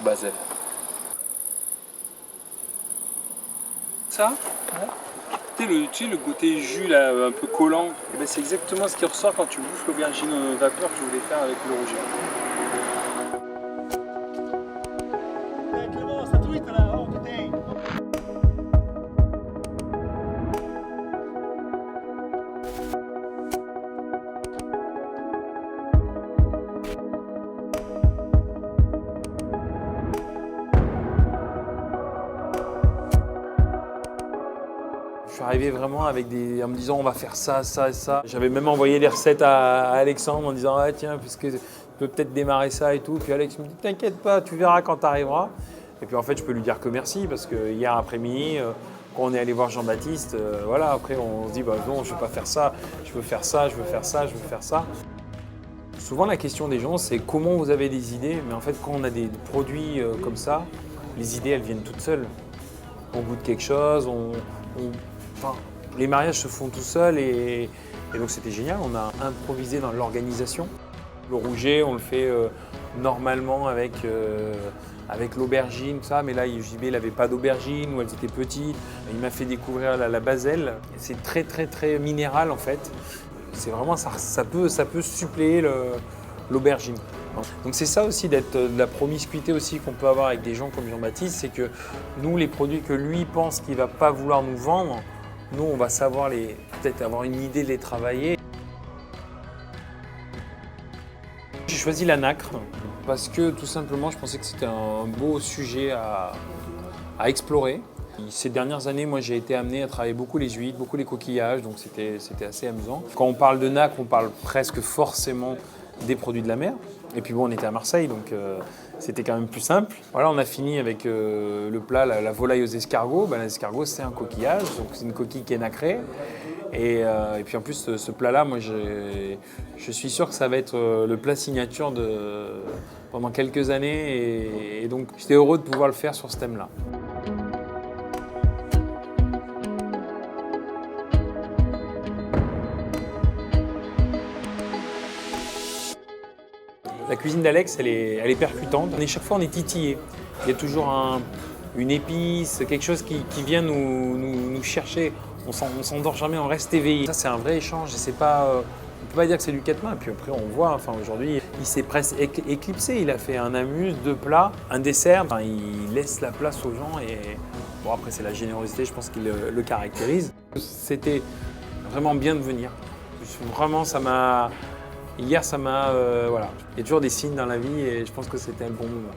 Bazel. Ça, tu sais, le côté jus là, un peu collant, eh ben, c'est exactement ce qui ressort quand tu bouffes l'aubergine vapeur que je voulais faire avec le rouget. Clément, ça tweet là, oh putain. Je suis arrivé vraiment en me disant on va faire ça, ça et ça. J'avais même envoyé les recettes à Alexandre en disant ah tiens, puisque tu peux peut-être démarrer ça et tout. Puis Alex me dit t'inquiète pas, tu verras quand tu arriveras. Et puis en fait je peux lui dire que merci parce que hier après-midi, quand on est allé voir Jean-Baptiste, voilà, après on se dit bah non, je ne veux pas faire ça, je veux faire ça, je veux faire ça, je veux faire ça. Souvent la question des gens c'est comment vous avez des idées, mais en fait quand on a des produits comme ça, les idées elles viennent toutes seules. On goûte quelque chose, enfin, les mariages se font tout seuls et donc c'était génial. On a improvisé dans l'organisation. Le rouget, on le fait normalement avec l'aubergine, tout ça, mais là JB n'avait pas d'aubergine ou elles étaient petites. Il m'a fait découvrir la baselle. C'est très très très minéral en fait. C'est vraiment ça peut suppléer l'aubergine. Donc c'est ça aussi d'être de la promiscuité aussi qu'on peut avoir avec des gens comme Jean-Baptiste, c'est que nous les produits que lui pense qu'il ne va pas vouloir nous vendre, nous on va savoir peut-être avoir une idée de les travailler. J'ai choisi la nacre parce que tout simplement je pensais que c'était un beau sujet à explorer. Ces dernières années, moi j'ai été amené à travailler beaucoup les huîtres, beaucoup les coquillages, donc c'était assez amusant. Quand on parle de nacre, on parle presque forcément des produits de la mer. Et puis bon, on était à Marseille, donc c'était quand même plus simple. Voilà, on a fini avec le plat, la volaille aux escargots. Ben, l'escargot, c'est un coquillage, donc c'est une coquille qui est nacrée. Et puis en plus, ce plat-là, moi, je suis sûr que ça va être le plat signature pendant quelques années. Et donc, j'étais heureux de pouvoir le faire sur ce thème-là. La cuisine d'Alex, elle est percutante. Chaque fois, on est titillé. Il y a toujours une épice, quelque chose qui vient nous chercher. On s'endort jamais, on reste éveillé. Ça, c'est un vrai échange. On ne peut pas dire que c'est du quatre mains. Puis après, on voit, enfin, aujourd'hui, il s'est presque éclipsé. Il a fait un amuse, 2 plats, un dessert. Enfin, il laisse la place aux gens. Et bon, après, c'est la générosité, je pense qu'il le caractérise. C'était vraiment bien de venir. Vraiment, hier, ça m'a... voilà. Il y a toujours des signes dans la vie et je pense que c'était un bon moment.